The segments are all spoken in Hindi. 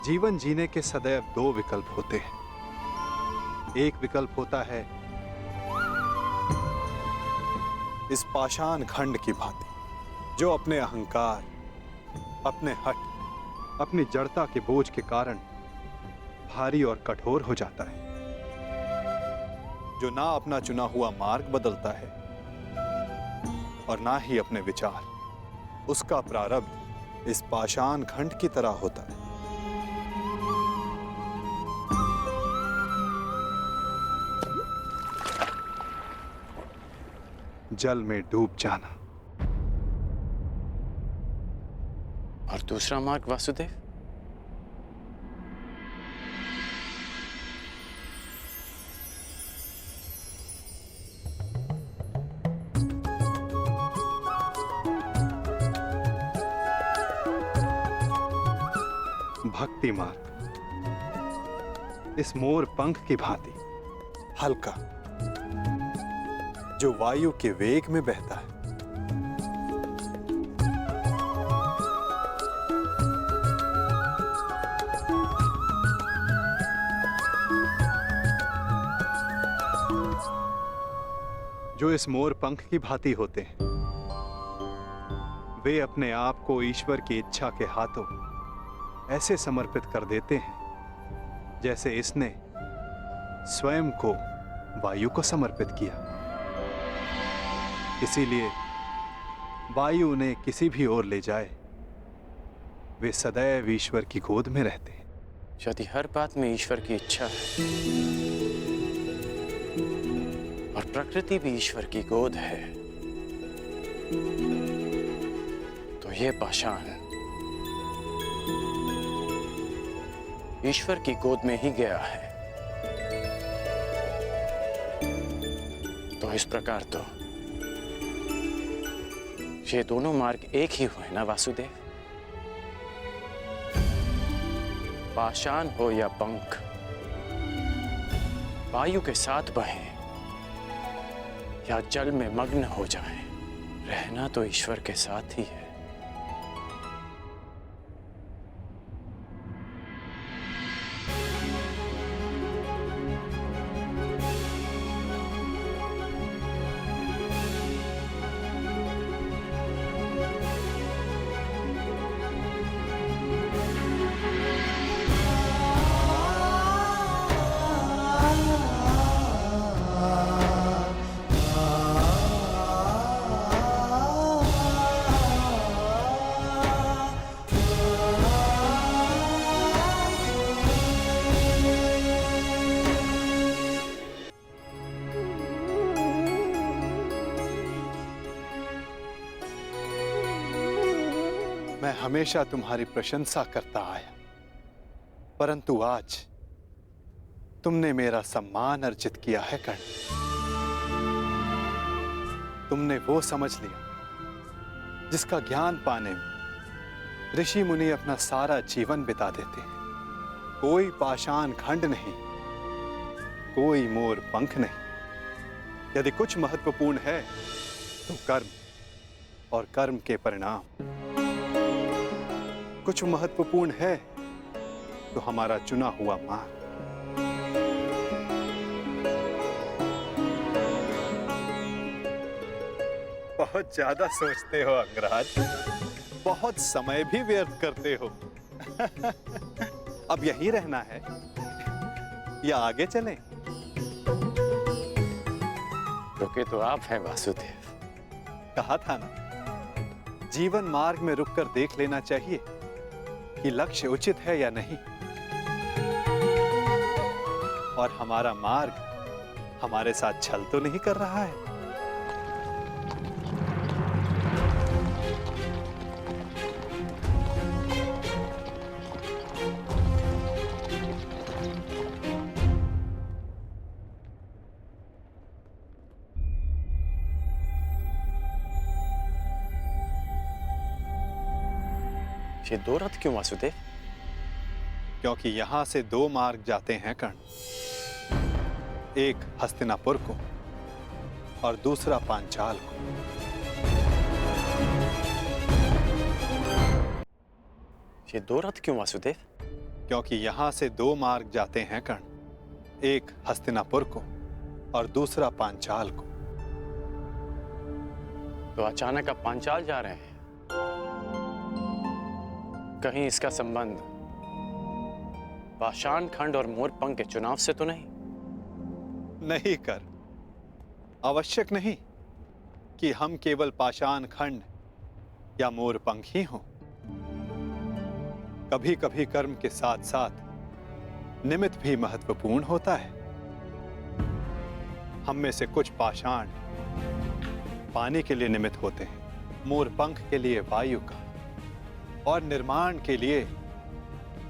जीवन जीने के सदैव दो विकल्प होते हैं। एक विकल्प होता है इस पाषाण खंड की भांति, जो अपने अहंकार, अपने हठ, अपनी जड़ता के बोझ के कारण भारी और कठोर हो जाता है, जो ना अपना चुना हुआ मार्ग बदलता है और ना ही अपने विचार। उसका प्रारब्ध इस पाषाण खंड की तरह होता है। जल में डूब जाना। और दूसरा मार्ग वासुदेव? भक्ति मार्ग, इस मोर पंख की भांति हल्का, जो वायु के वेग में बहता है। जो इस मोर पंख की भांति होते हैं, वे अपने आप को ईश्वर की इच्छा के हाथों ऐसे समर्पित कर देते हैं जैसे इसने स्वयं को वायु को समर्पित किया। इसीलिए वायु उन्हें किसी भी ओर ले जाए, वे सदैव ईश्वर की गोद में रहते हैं। यदि हर बात में ईश्वर की इच्छा है और प्रकृति भी ईश्वर की गोद है, तो ये पाषाण ईश्वर की गोद में ही गया है। तो इस प्रकार तो ये दोनों मार्ग एक ही हुए ना वासुदेव? पाषाण हो या पंख, वायु के साथ बहें या जल में मग्न हो जाएं, रहना तो ईश्वर के साथ ही है। मैं हमेशा तुम्हारी प्रशंसा करता आया, परंतु आज तुमने मेरा सम्मान अर्जित किया है कर्ण। तुमने वो समझ लिया जिसका ज्ञान पाने में ऋषि मुनि अपना सारा जीवन बिता देते हैं। कोई पाषाण खंड नहीं, कोई मोर पंख नहीं। यदि कुछ महत्वपूर्ण है तो कर्म और कर्म के परिणाम। कुछ महत्वपूर्ण है तो हमारा चुना हुआ मार्ग। बहुत ज्यादा सोचते हो अंगराज, बहुत समय भी व्यर्थ करते हो। अब यहीं रहना है या आगे चलें? रुके तो आप हैं वासुदेव। कहा था ना, जीवन मार्ग में रुककर देख लेना चाहिए कि लक्ष्य उचित है या नहीं, और हमारा मार्ग हमारे साथ छल तो नहीं कर रहा है। ये दो रथ क्यों वासुदेव? क्योंकि यहां से दो मार्ग जाते हैं कर्ण, एक हस्तिनापुर को और दूसरा पांचाल को। ये दो रथ क्यों वासुदेव? क्योंकि यहां से दो मार्ग जाते हैं कर्ण, एक हस्तिनापुर को और दूसरा पांचाल को। तो अचानक आप पांचाल जा रहे हैं? कहीं इसका संबंध पाषाण खंड और मोरपंख के चुनाव से तो नहीं? नहीं कर, आवश्यक नहीं कि हम केवल पाषाण खंड या मोरपंख ही हों। कभी कभी कर्म के साथ साथ निमित्त भी महत्वपूर्ण होता है। हम में से कुछ पाषाण पानी के लिए निमित्त होते हैं, मोरपंख के लिए वायु का, और निर्माण के लिए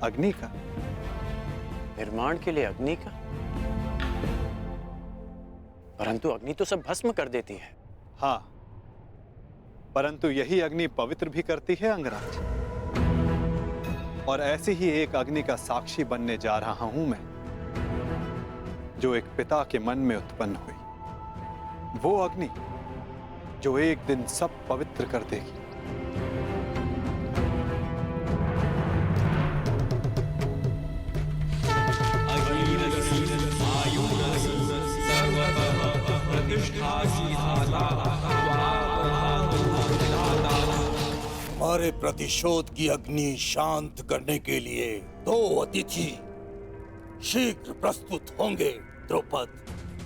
अग्नि का। निर्माण के लिए अग्नि का? परंतु अग्नि तो सब भस्म कर देती है। हाँ, परंतु यही अग्नि पवित्र भी करती है अंगराज। और ऐसी ही एक अग्नि का साक्षी बनने जा रहा हूं मैं, जो एक पिता के मन में उत्पन्न हुई। वो अग्नि जो एक दिन सब पवित्र कर देगी। हमारे प्रतिशोध की अग्नि शांत करने के लिए दो अतिथि शीघ्र प्रस्तुत होंगे। द्रौपद,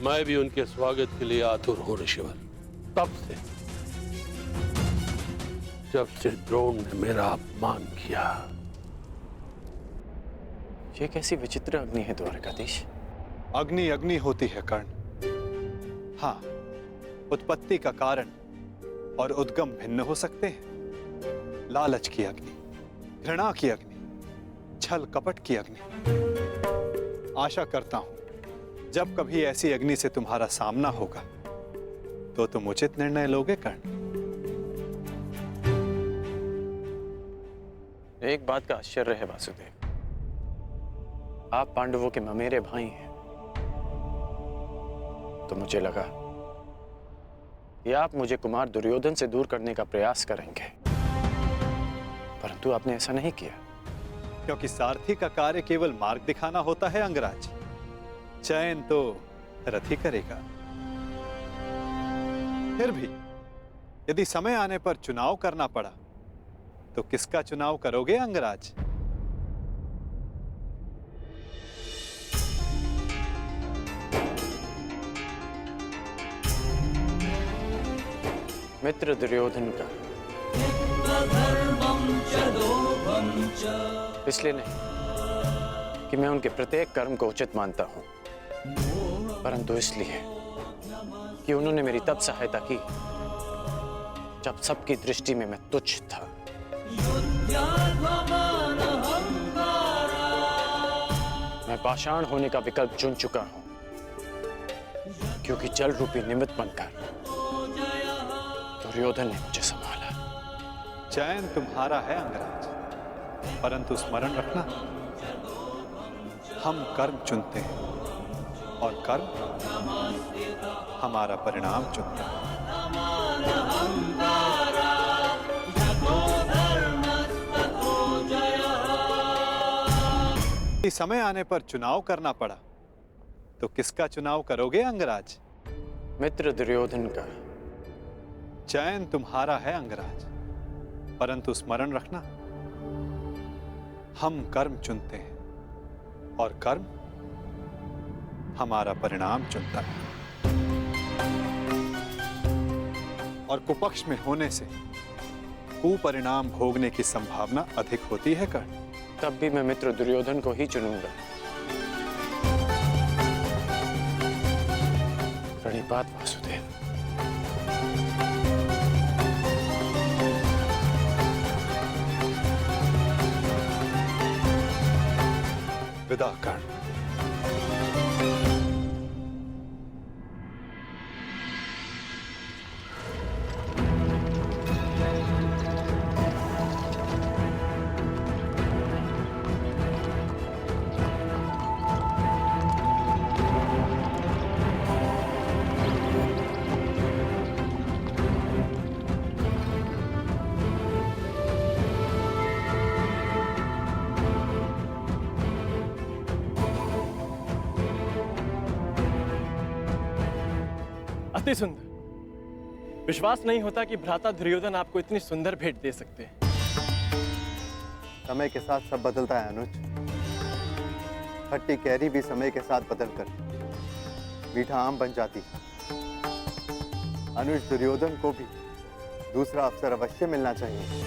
मैं भी उनके स्वागत के लिए आतुर हूं ऋषिवर। तब से जब से द्रोण ने मेरा अपमान किया। ये कैसी विचित्र अग्नि है द्वारकाधीश? अग्नि अग्नि होती है कर्ण। हाँ, उत्पत्ति का कारण और उद्गम भिन्न हो सकते हैं। लालच की अग्नि, घृणा की अग्नि, छल कपट की अग्नि। आशा करता हूं जब कभी ऐसी अग्नि से तुम्हारा सामना होगा तो तुम उचित निर्णय लोगे कर्ण। एक बात का आश्चर्य है वासुदेव, आप पांडवों के ममेरे भाई हैं, तो मुझे लगा कि आप मुझे कुमार दुर्योधन से दूर करने का प्रयास करेंगे, परंतु आपने ऐसा नहीं किया। क्योंकि सारथी का कार्य केवल मार्ग दिखाना होता है अंगराज, चयन तो रथ ही करेगा। फिर भी यदि समय आने पर चुनाव करना पड़ा तो किसका चुनाव करोगे अंगराज? मित्र दुर्योधन का। इसलिए नहीं कि मैं उनके प्रत्येक कर्म को उचित मानता हूं, परंतु इसलिए कि उन्होंने मेरी तब सहायता की जब सबकी दृष्टि में मैं तुच्छ था। मैं पाषाण होने का विकल्प चुन चुका हूं, क्योंकि जल रूपी निमित्त बनकर दुर्योधन ने मुझे संभाला। चयन तुम्हारा है अंगराज, परंतु स्मरण रखना, हम कर्म चुनते हैं और कर्म हमारा परिणाम चुनता है। समय आने पर चुनाव करना पड़ा तो किसका चुनाव करोगे अंगराज? मित्र दुर्योधन का। चयन तुम्हारा है अंगराज, परंतु स्मरण रखना, हम कर्म चुनते हैं और कर्म हमारा परिणाम चुनता है। और कुपक्ष में होने से कुपरिणाम भोगने की संभावना अधिक होती है कर्ण। तब भी मैं मित्र दुर्योधन को ही चुनूंगा। प्रणिपात वासुदेव। विदा कर्ण। अति सुंदर। विश्वास नहीं होता कि भ्राता दुर्योधन आपको इतनी सुंदर भेंट दे सकते हैं। समय के साथ सब बदलता है अनुज। खट्टी कैरी भी समय के साथ बदलकर मीठा आम बन जाती है। अनुज, दुर्योधन को भी दूसरा अवसर अवश्य मिलना चाहिए।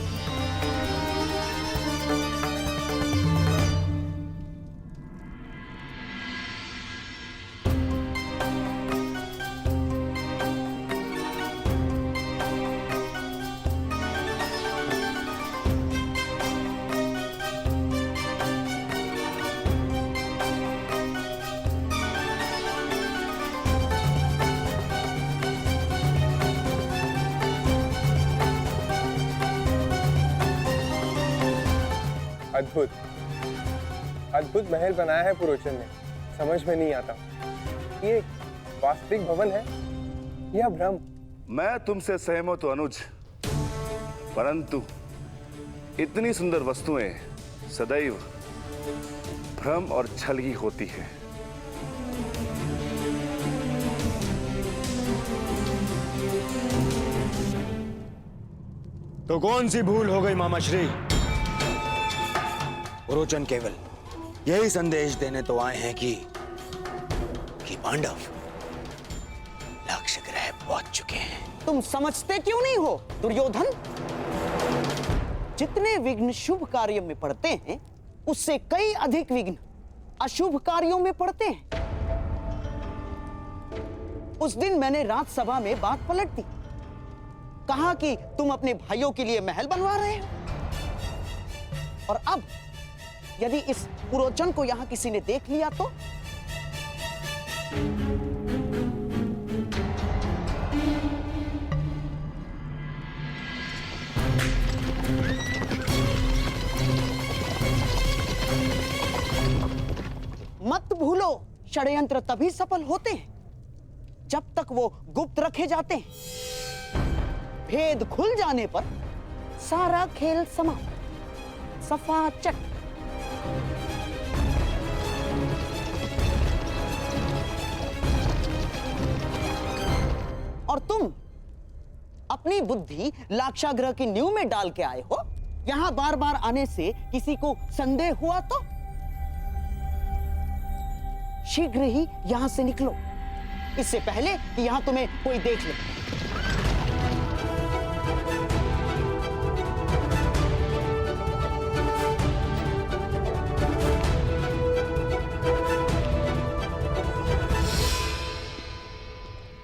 अद्भुत अद्भुत महल बनाया है पुरोचन ने। समझ में नहीं आता ये वास्तविक भवन है या भ्रम। मैं तुमसे सहमत हूं अनुज, परंतु इतनी सुंदर वस्तुएं सदैव भ्रम और छल ही होती है। तो कौन सी भूल हो गई मामा श्री? पुरोचन केवल यही संदेश देने तो आए हैं कि पांडव लक्ष्य ग्रह पहुंच चुके हैं। तुम समझते क्यों नहीं हो दुर्योधन? जितने विघ्न शुभ कार्य में पड़ते हैं उससे कई अधिक विघ्न अशुभ कार्यों में पड़ते हैं। उस दिन मैंने राजसभा में बात पलट दी। कहा कि तुम अपने भाइयों के लिए महल बनवा रहे हो, और अब यदि इस पुरोचन को यहां किसी ने देख लिया तो? मत भूलो, षड्यंत्र तभी सफल होते हैं जब तक वो गुप्त रखे जाते हैं। भेद खुल जाने पर सारा खेल समाप्त, सफा चट। और तुम अपनी बुद्धि लाक्षागृह की नींव में डाल के आए हो। यहां बार बार आने से किसी को संदेह हुआ तो शीघ्र ही यहां से निकलो, इससे पहले कि यहां तुम्हें कोई देख ले।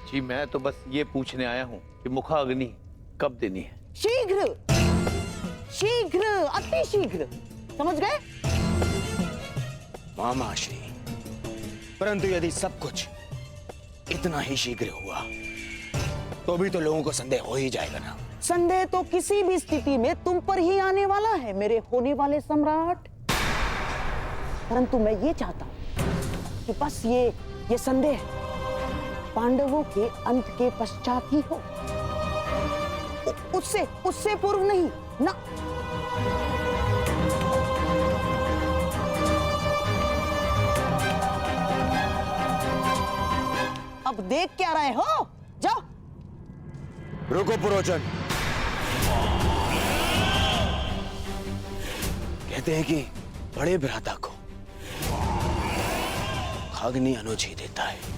जी मैं तो बस ये पूछने आया हूं कि मुखाग्नि कब देनी है? शीघ्र, शीघ्र, अति शीघ्र, समझ गए? मामा श्री, परंतु यदि सब कुछ इतना ही शीघ्र हुआ तो भी तो लोगों को संदेह हो ही जाएगा ना। संदेह तो किसी भी स्थिति में तुम पर ही आने वाला है मेरे होने वाले सम्राट। परंतु मैं ये चाहता हूं कि बस ये संदेह पांडवों के अंत के पश्चात ही हो, उससे पूर्व नहीं ना। अब देख क्या रहे हो? जाओ। रुको पुरोचन, कहते हैं कि बड़े भ्राता को अग्नि अनुज ही देता है।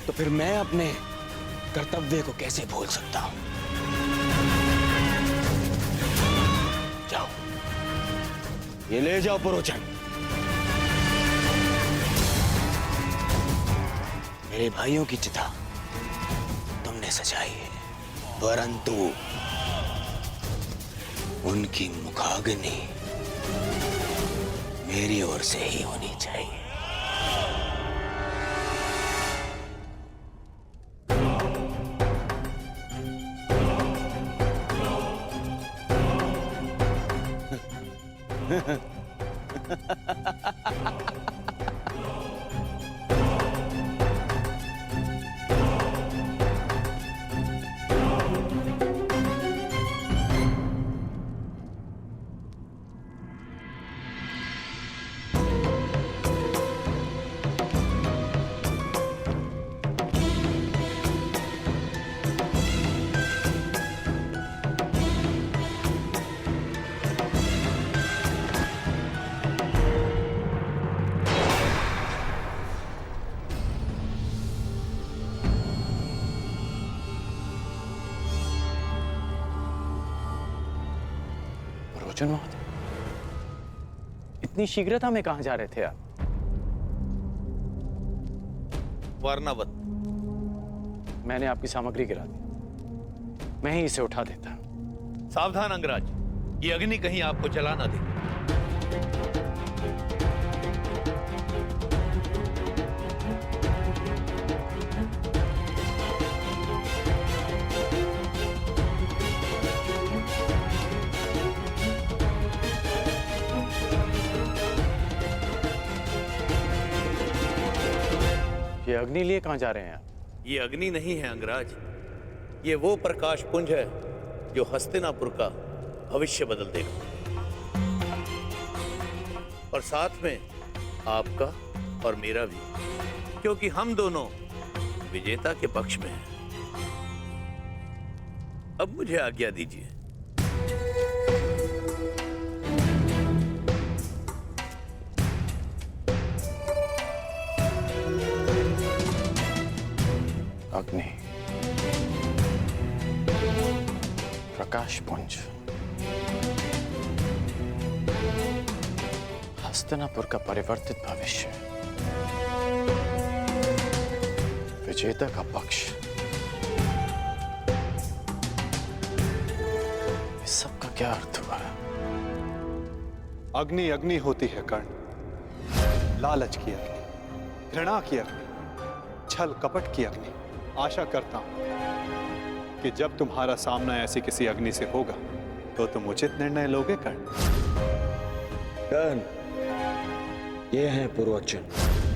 तो फिर मैं अपने कर्तव्य को कैसे भूल सकता हूं? जाओ, ये ले जाओ पुरोचन। मेरे भाइयों की चिता तुमने सजाई है, परंतु उनकी मुखाग्नि मेरी ओर से ही होनी चाहिए। पुरोचन महोदय, इतनी शीघ्रता में कहां जा रहे थे आप? वर्णावत। मैंने आपकी सामग्री गिरा दी, मैं ही इसे उठा देता। सावधान अंगराज, ये अग्नि कहीं आपको जला ना दे। ये अग्नि लिए कहां जा रहे हैं आप? ये अग्नि नहीं है अंगराज, ये वो प्रकाश पुंज है जो हस्तिनापुर का भविष्य बदल देगा, और साथ में आपका और मेरा भी, क्योंकि हम दोनों विजेता के पक्ष में हैं। अब मुझे आज्ञा दीजिए। अग्नि, प्रकाश पुंज, हस्तिनापुर का परिवर्तित भविष्य, विजेता का पक्ष, इस सब का क्या अर्थ हुआ? अग्नि अग्नि होती है कर्ण, लालच की अग्नि, घृणा की अग्नि, छल कपट की अग्नि। आशा करता हूं कि जब तुम्हारा सामना ऐसी किसी अग्नि से होगा तो तुम उचित निर्णय लोगे कर्ण। कर्ण, ये है पुरोचन,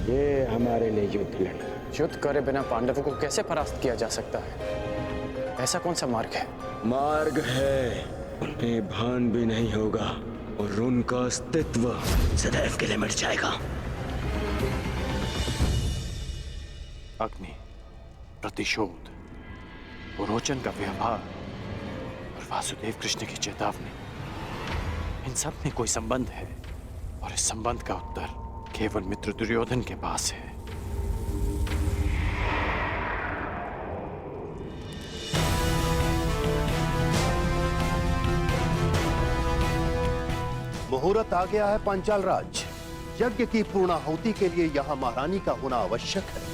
ये हमारे लिए युद्ध लड़े। युद्ध करे बिना पांडवों को कैसे परास्त किया जा सकता है? ऐसा कौन सा मार्ग है? मार्ग है, उन्हें भान भी नहीं होगा और उनका अस्तित्व सदैव के लिए मिट जाएगा। अग्नि, प्रतिशोध, पुरोचन का व्यवहार और वासुदेव कृष्ण की चेतावनी, इन सब में कोई संबंध है, और इस संबंध का उत्तर केवल मित्र दुर्योधन के पास है। मुहूर्त आ गया है पांचाल राज। यज्ञ की पूर्णाहुति के लिए यहाँ महारानी का होना आवश्यक है।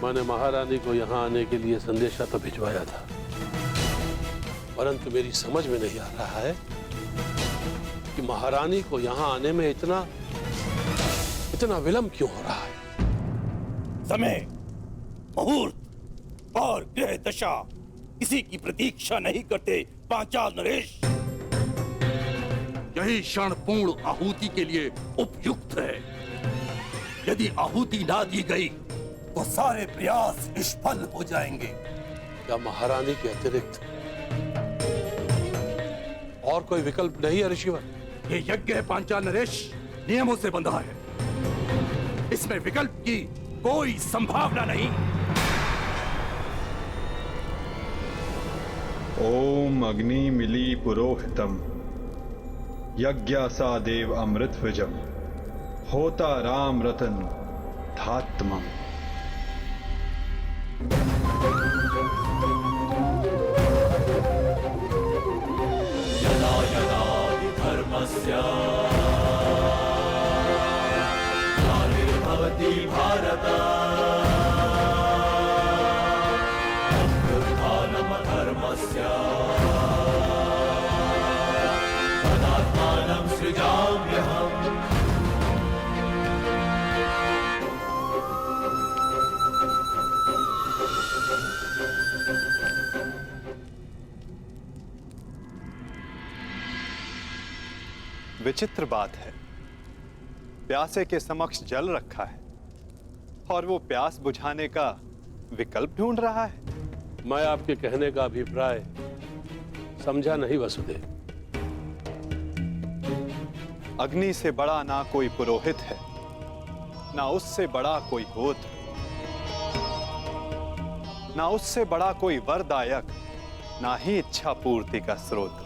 मैंने महारानी को यहाँ आने के लिए संदेशा तो भिजवाया था, परंतु मेरी समझ में नहीं आ रहा है कि महारानी को यहाँ आने में इतना विलंब क्यों हो रहा है। समय, मुहूर्त और ग्रह दशा किसी की प्रतीक्षा नहीं करते पांचाल नरेश। यही क्षण पूर्ण आहुति के लिए उपयुक्त है। यदि आहुति ना दी गई तो सारे प्रयास निष्फल हो जाएंगे। क्या महारानी के अतिरिक्त और कोई विकल्प नहीं है ऋषिवर? ये यज्ञ है पांचाल नरेश, नियमों से बंधा है। इसमें विकल्प की कोई संभावना नहीं। ओम अग्नि मिली पुरोहितम, यज्ञासा देव अमृत विजम, होता राम रतन धात्मम। यदा यदा धर्मस्य ग्लानिर्भवति भारत, अभ्युत्थानम् अधर्मस्य तदात्मानं सृजाम्यहम्। विचित्र बात है, प्यासे के समक्ष जल रखा है और वो प्यास बुझाने का विकल्प ढूंढ रहा है। मैं आपके कहने का अभिप्राय समझा नहीं वसुदेव। अग्नि से बड़ा ना कोई पुरोहित है, ना उससे बड़ा कोई गोत्र, ना उससे बड़ा कोई वरदायक, ना ही इच्छा पूर्ति का स्रोत।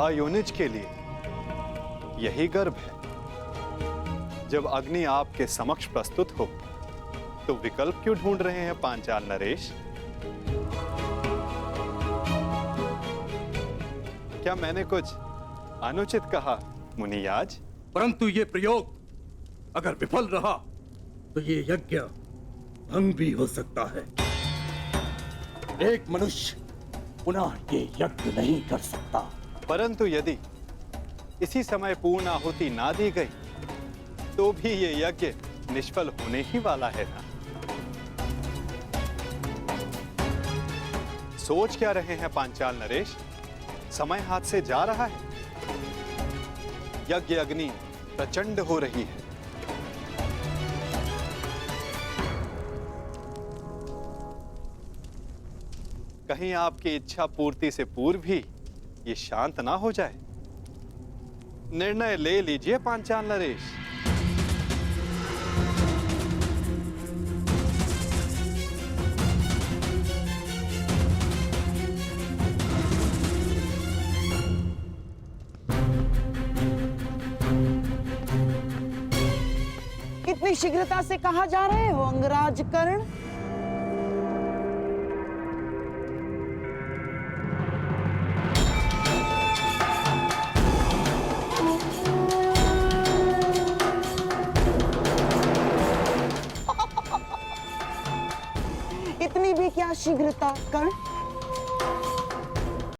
अयोनिज के लिए यही गर्व है। जब अग्नि आपके समक्ष प्रस्तुत हो तो विकल्प क्यों ढूंढ रहे हैं पांचाल नरेश? क्या मैंने कुछ अनुचित कहा मुनियाज? परंतु ये प्रयोग अगर विफल रहा तो ये यज्ञ भंग भी हो सकता है। एक मनुष्य पुनः ये यज्ञ नहीं कर सकता। परंतु यदि इसी समय पूर्ण आहुति ना दी गई तो भी ये यज्ञ निष्फल होने ही वाला है ना। सोच क्या रहे हैं पांचाल नरेश? समय हाथ से जा रहा है। यज्ञ अग्नि प्रचंड हो रही है। कहीं आपकी इच्छा पूर्ति से पूर्व ही ये शांत ना हो जाए। निर्णय ले लीजिए पांचाल नरेश। इतनी शीघ्रता से कहाँ जा रहे हो अंगराज कर्ण? इतनी भी क्या शीघ्रता कर्ण?